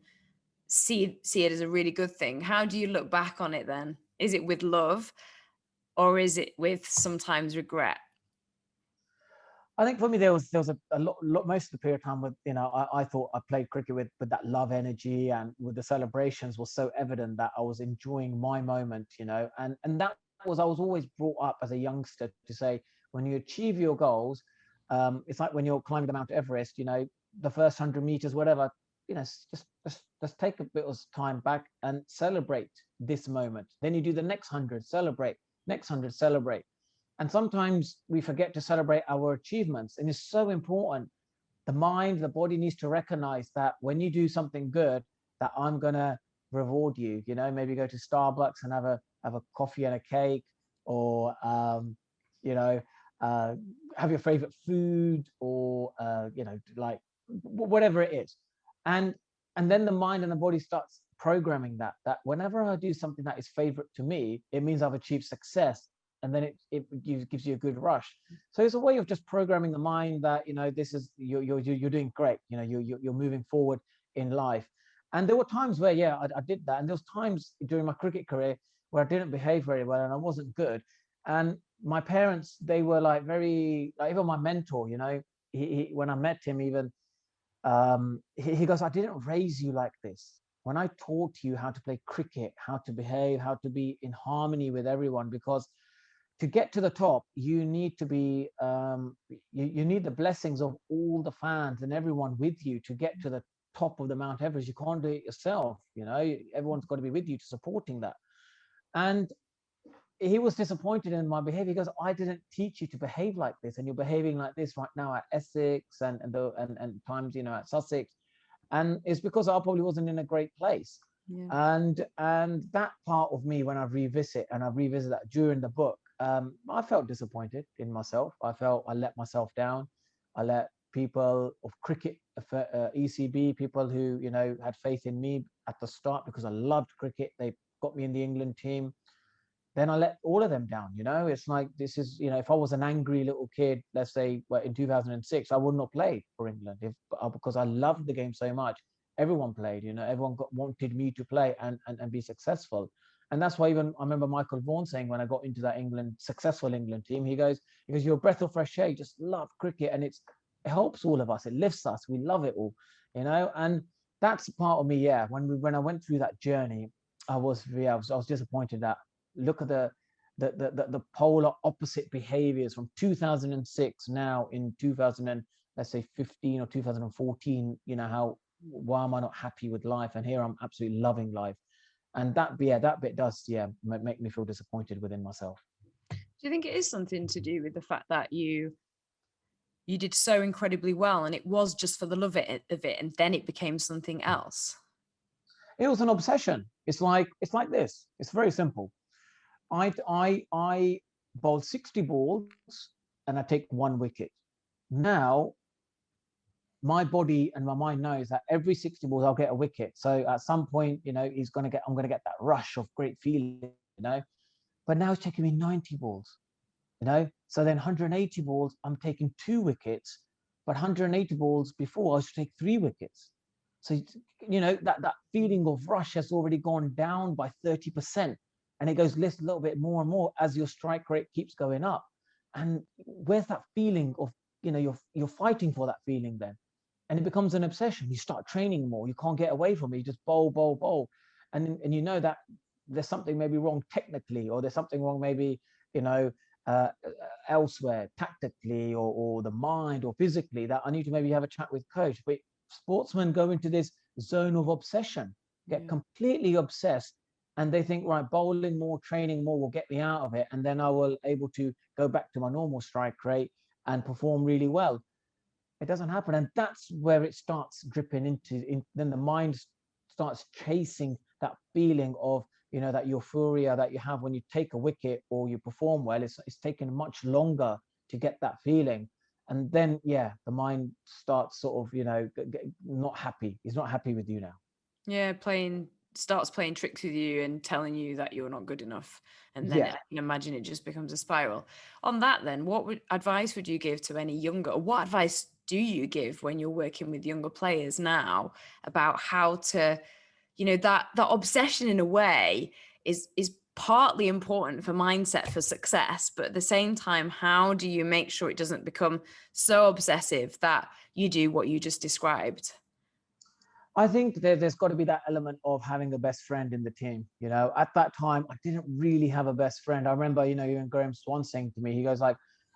see it as a really good thing. How do you look back on it then? Is it with love, or is it with sometimes regret? I think for me there was a lot most of the period of time with I thought I played cricket with that love energy, and with the celebrations was so evident that I was enjoying my moment, and that was, I was always brought up as a youngster to say, when you achieve your goals, it's like when you're climbing the Mount Everest, the first 100 meters, whatever, just take a bit of time back and celebrate this moment. Then you do the next 100, celebrate, next 100, celebrate. And sometimes we forget to celebrate our achievements. And it's so important. The mind, the body needs to recognize that when you do something good, that I'm going to reward you, maybe go to Starbucks and have a coffee and a cake, or, you know, uh, have your favorite food, or, like whatever it is. And, and then the mind and the body starts programming that whenever I do something that is favorite to me, it means I've achieved success, and then it gives you a good rush. So it's a way of just programming the mind that this is, you're doing great. You're moving forward in life. And there were times where I did that, and there was times during my cricket career where I didn't behave very well and I wasn't good. And my parents, they were like very, like, even my mentor, when I met him, even he goes, I didn't raise you like this. When I taught you how to play cricket, how to behave, how to be in harmony with everyone, because to get to the top, you need to be you need the blessings of all the fans and everyone with you to get to the top of the Mount Everest. You can't do it yourself. Everyone's got to be with you to supporting that. And he was disappointed in my behavior. He goes, I didn't teach you to behave like this, and you're behaving like this right now at Essex and times at Sussex, and it's because I probably wasn't in a great place. Yeah. And that part of me, when I revisit that during the book, I felt disappointed in myself. I felt I let myself down. I let people of cricket, ECB, people who had faith in me at the start because I loved cricket. They got me in the England team. Then I let all of them down. It's like, this is, if I was an angry little kid, let's say, in 2006, I wouldn't have played for England because I loved the game so much. Everyone played, everyone wanted me to play and be successful. And that's why even I remember Michael Vaughan saying, when I got into that successful England team, he goes, you're a breath of fresh air. You just love cricket, and it helps all of us. It lifts us. We love it all, and that's part of me. Yeah. When I went through that journey, I was disappointed that, look at the polar opposite behaviors from 2006 now in 2000 and, let's say, 15 or 2014. Why am I not happy with life? And here I'm absolutely loving life. And that bit does make me feel disappointed within myself. Do you think it is something to do with the fact that you you did so incredibly well and it was just for the love of it, and then it became something else? It was an obsession. It's like this. It's very simple. I bowl 60 balls and I take one wicket. Now my body and my mind knows that every 60 balls I'll get a wicket. So at some point, I'm gonna get that rush of great feeling, But now it's taking me 90 balls, So then 180 balls, I'm taking 2 wickets, but 180 balls before I should take 3 wickets. So that feeling of rush has already gone down by 30%. And it goes less a little bit more and more as your strike rate keeps going up. And where's that feeling of, you're fighting for that feeling then? And it becomes an obsession. You start training more. You can't get away from it. You just bowl, bowl, bowl. And you know that there's something maybe wrong technically, or there's something wrong maybe, uh, elsewhere, tactically, or the mind or physically, that I need to maybe have a chat with coach. But sportsmen go into this zone of obsession, get completely obsessed, and they think, right, bowling more, training more will get me out of it, and then I will able to go back to my normal strike rate and perform really well. It doesn't happen, and that's where it starts dripping then the mind starts chasing that feeling of, that euphoria that you have when you take a wicket or you perform well. It's taken much longer to get that feeling, and then the mind starts sort of, not happy. He's not happy with you now. Yeah, starts playing tricks with you and telling you that you're not good enough. And then I Yeah. can imagine it just becomes a spiral. On that then, advice would you give to any younger, or what advice do you give when you're working with younger players now about how to, that obsession in a way is partly important for mindset for success, but at the same time, how do you make sure it doesn't become so obsessive that you do what you just described? I think there's got to be that element of having a best friend in the team. At that time, I didn't really have a best friend. I remember, even Graham Swan saying to me, he goes like,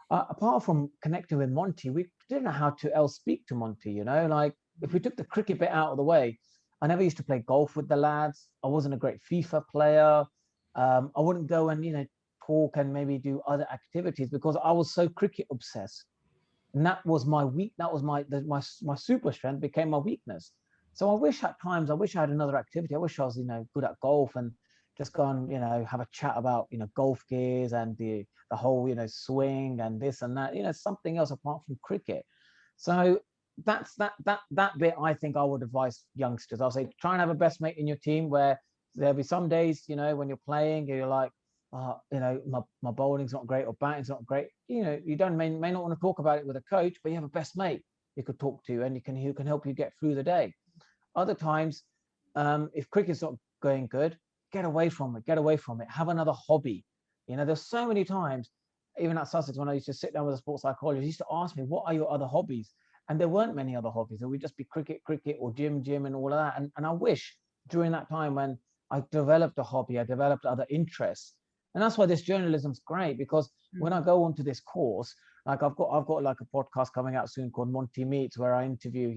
apart from connecting with Monty, we didn't know how to else speak to Monty. Like if we took the cricket bit out of the way, I never used to play golf with the lads. I wasn't a great FIFA player. I wouldn't go and talk and maybe do other activities because I was so cricket obsessed, and that was my weak. That was my super strength became my weakness. So I wish I had another activity. I wish I was, good at golf and just go and, have a chat about, golf gears and the whole, swing and this and that, something else apart from cricket. So that bit I think I would advise youngsters. I'll say try and have a best mate in your team where there'll be some days, when you're playing, you're like, my bowling's not great or batting's not great. You don't may not want to talk about it with a coach, but you have a best mate you could talk to and who can help you get through the day. Other times, if cricket's not going good, get away from it. Get away from it. Have another hobby. There's so many times, even at Sussex, when I used to sit down with a sports psychologist, he used to ask me, "What are your other hobbies?" And there weren't many other hobbies. It would just be cricket, or gym, and all of that. And I wish during that time when I developed a hobby, I developed other interests. And that's why this journalism's great, because when I go onto this course, like I've got like a podcast coming out soon called Monty Meets, where I interview,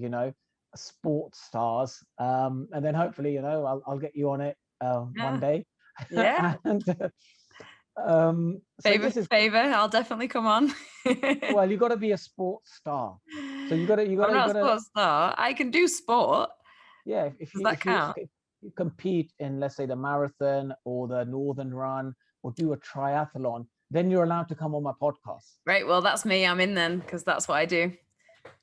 sports stars, and then hopefully I'll get you on it one day. Yeah. And so this is Favor, I'll definitely come on. well, you got to be a sports star, so I'm not a you got to sports star. I can do sport. yeah. Does that count? If you compete in, let's say, the marathon or the Northern Run or do a triathlon, then you're allowed to come on my podcast. Right. Well, that's me. I'm in then, because that's what I do.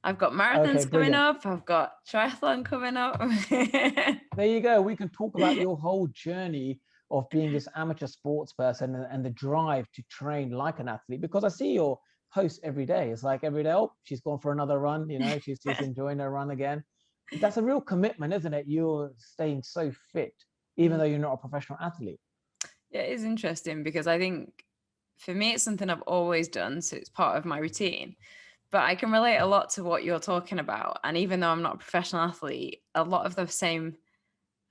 I've got Okay, marathons coming brilliant. up. I've got triathlon coming up. There you go. We can talk about your whole journey of being this amateur sports person and the drive to train like an athlete, because I see your posts every day. It's like every day, oh, she's gone for another run, she's enjoying her run again. That's a real commitment, isn't it? You're staying so fit, even though you're not a professional athlete. Yeah, it is interesting because I think for me, it's something I've always done. So it's part of my routine. But I can relate a lot to what you're talking about. And even though I'm not a professional athlete, a lot of the same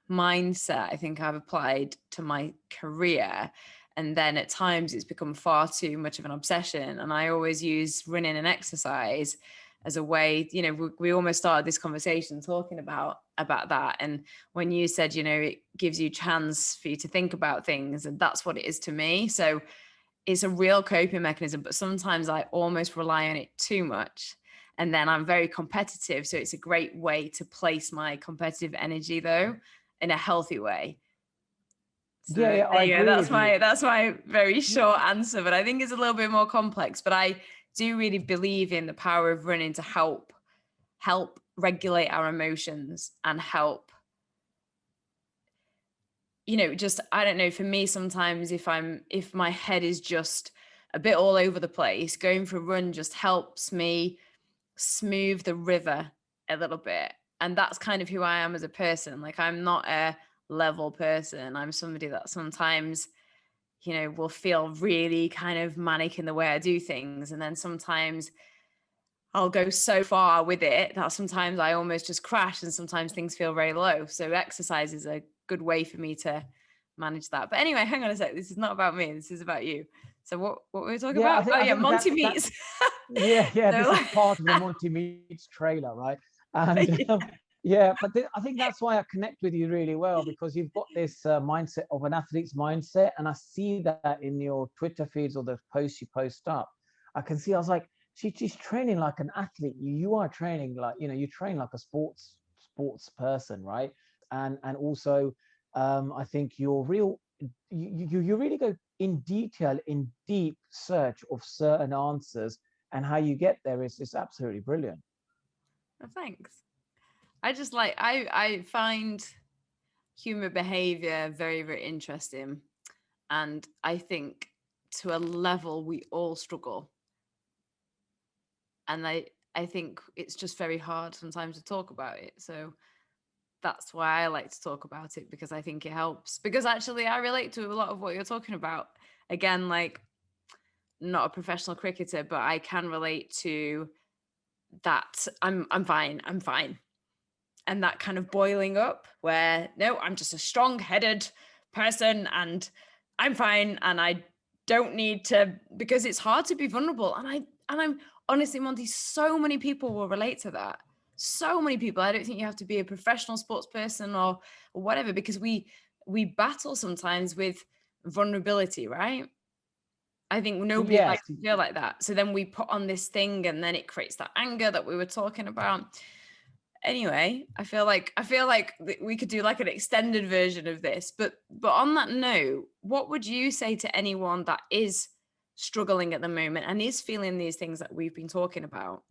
mindset I think I've applied to my career. And then at times it's become far too much of an obsession. And I always use running and exercise as a way, we almost started this conversation talking about that. And when you said, it gives you chance for you to think about things, and that's what it is to me. So it's a real coping mechanism, but sometimes I almost rely on it too much. And then I'm very competitive. So it's a great way to place my competitive energy, though, in a healthy way. So Yeah, there I you go. agree with you. That's my very short answer, but I think it's a little bit more complex. But I do really believe in the power of running to help regulate our emotions and help, just, I don't know, for me sometimes if my head is just a bit all over the place, going for a run just helps me smooth the river a little bit. And that's kind of who I am as a person. Like, I'm not a level person. I'm somebody that sometimes, will feel really kind of manic in the way I do things. And then sometimes I'll go so far with it that sometimes I almost just crash, and sometimes things feel very low. So exercise is a good way for me to manage that. But anyway, hang on a sec. This is not about me. This is about you. So what were we talking Yeah, about? Oh I yeah, think Monty that meets. yeah, this So is part of the Monty Meets trailer, right? And yeah. yeah, but I think that's why I connect with you really well, because you've got this mindset of an athlete's mindset, and I see that in your Twitter feeds or the posts you post up. I can see. I was like, she's training like an athlete. You are training like, you train like a sports person, right? And also, I think you're real. You really go in detail, in deep search of certain answers, and how you get there is absolutely brilliant. Well, thanks. I just like I find human behavior very, very interesting. And I think to a level we all struggle. And I think it's just very hard sometimes to talk about it. So that's why I like to talk about it, because I think it helps. Because actually I relate to a lot of what you're talking about. Again, like, not a professional cricketer, but I can relate to that. I'm fine. I'm fine. And that kind of boiling up where, no, I'm just a strong-headed person and I'm fine and I don't need to, because it's hard to be vulnerable. And I'm honestly, Monty, so many people will relate to that. So many people. I don't think you have to be a professional sports person or whatever, because we battle sometimes with vulnerability, right? I think nobody Yes. likes to feel like that. So then we put on this thing and then it creates that anger that we were talking about. Anyway, I feel like we could do like an extended version of this. But on that note, what would you say to anyone that is struggling at the moment and is feeling these things that we've been talking about?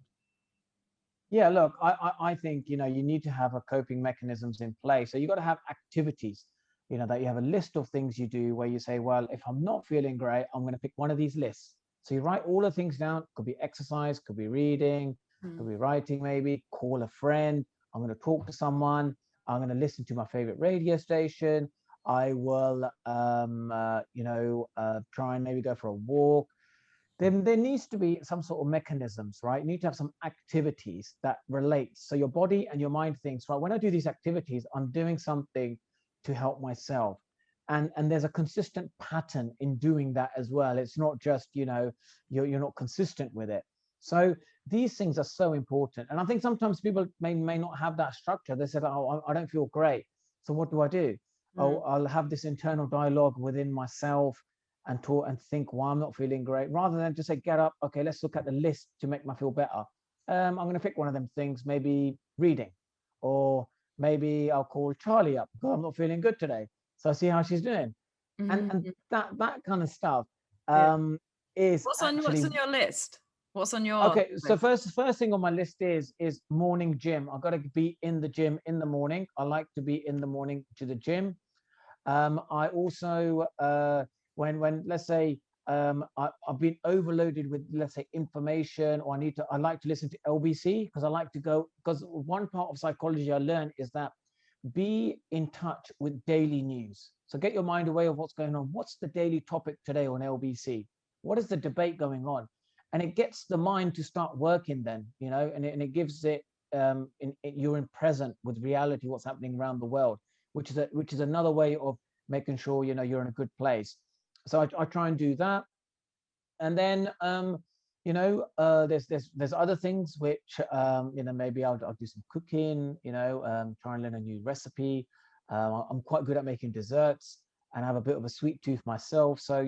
Yeah, look, I think, you need to have a coping mechanisms in place. So you got to have activities, that you have a list of things you do where you say, well, if I'm not feeling great, I'm going to pick one of these lists. So you write all the things down. Could be exercise, could be reading, could Mm. be writing, maybe call a friend. I'm going to talk to someone. I'm going to listen to my favorite radio station. I will, try and maybe go for a walk. Then there needs to be some sort of mechanisms, right? You need to have some activities that relate. So your body and your mind thinks, right, when I do these activities, I'm doing something to help myself. And there's a consistent pattern in doing that as well. It's not just, you're not consistent with it. So these things are so important. And I think sometimes people may not have that structure. They said, oh, I don't feel great. So what do I do? Oh, Mm. I'll have this internal dialogue within myself and talk and think why I'm not feeling great, rather than just say, get up, okay, let's look at the list to make me feel better. I'm going to pick one of them things, maybe reading, or maybe I'll call Charlie up because I'm not feeling good today. So I see how she's doing. And Mhm. that kind of stuff Yeah. is What's actually on your list? What's on your okay. So list? first thing on my list is morning gym. I've got to be in the gym in the morning. I like to be in the morning to the gym. I also, when let's say I've been overloaded with, let's say, information, or I like to listen to LBC because I like to go, because one part of psychology I learned is that be in touch with daily news. So get your mind away of what's going on. What's the daily topic today on LBC? What is the debate going on? And it gets the mind to start working then, and it gives it, you're in present with reality, what's happening around the world, which is another way of making sure you're in a good place. So I try and do that. And then there's other things which maybe I'll do some cooking, try and learn a new recipe. I'm quite good at making desserts and I have a bit of a sweet tooth myself, so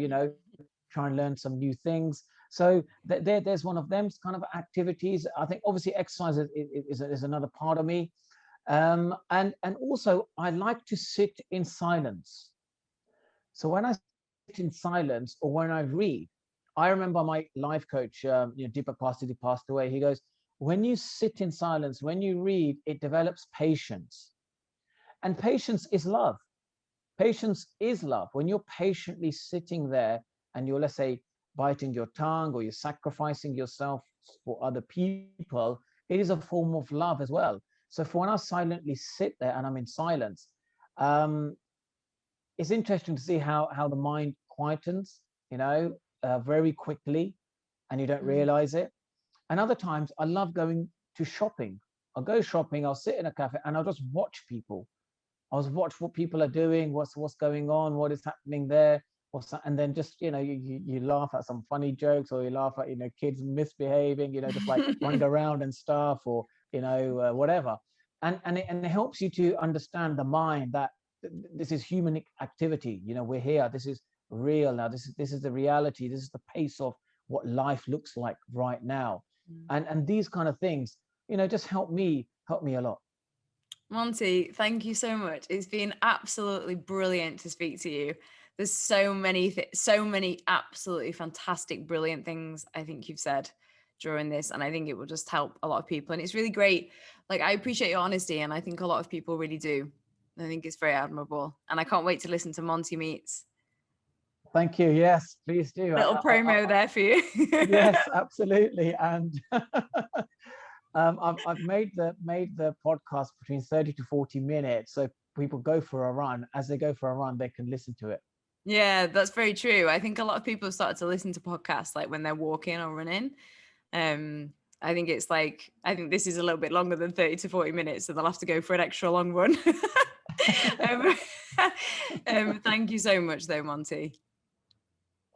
try and learn some new things. So there's one of them kind of activities. I think obviously exercise is another part of me. And also I like to sit in silence. So when I sit in silence or when I read, I remember my life coach, Deepak Pastor, he passed away. He goes, when you sit in silence, when you read, it develops patience. And patience is love. Patience is love. When you're patiently sitting there and you're, let's say, biting your tongue or you're sacrificing yourself for other people, it is a form of love as well. So for when I silently sit there and I'm in silence, um, it's interesting to see how the mind quietens, very quickly, and you don't Mm. realize it. And other times, I love going to shopping. I'll go shopping. I'll sit in a cafe and I'll just watch people. I'll just watch what people are doing, what's going on, what is happening there, what's that, and then just you laugh at some funny jokes, or you laugh at kids misbehaving, just like running around and stuff, or whatever, and it helps you to understand the mind that this is human activity. We're here. This is real now. This is the reality. This is the pace of what life looks like right now, and these kind of things, just help me a lot. Monty, thank you so much. It's been absolutely brilliant to speak to you. There's so many absolutely fantastic, brilliant things I think you've said during this, and I think it will just help a lot of people. And it's really great. Like, I appreciate your honesty, and I think a lot of people really do. I think it's very admirable, and I can't wait to listen to Monty Meets. Thank you. Yes, please do. Little promo there for you. Yes, absolutely. And I've made the podcast between 30 to 40 minutes, so people go for a run. As they go for a run, they can listen to it. Yeah, that's very true. I think a lot of people have started to listen to podcasts like when they're walking or running. Um, I think this is a little bit longer than 30 to 40 minutes, so they'll have to go for an extra long run. um, thank you so much, though, Monty.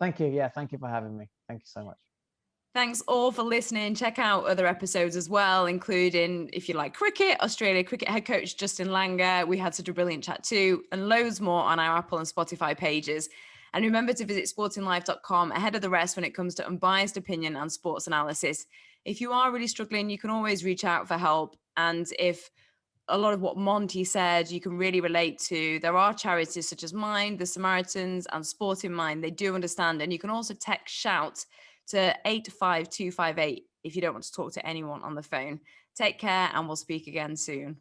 Thank you. Yeah, thank you for having me. Thank you so much. Thanks all for listening. Check out other episodes as well, including, if you like cricket, Australia cricket head coach Justin Langer. We had such a brilliant chat too, and loads more on our Apple and Spotify pages. And remember to visit sportinglife.com ahead of the rest when it comes to unbiased opinion and sports analysis. If you are really struggling, you can always reach out for help. And if a lot of what Monty said you can really relate to, there are charities such as Mind, the Samaritans, and Sport in Mind. They do understand. And you can also text shout to 85258 if you don't want to talk to anyone on the phone. Take care, and we'll speak again soon.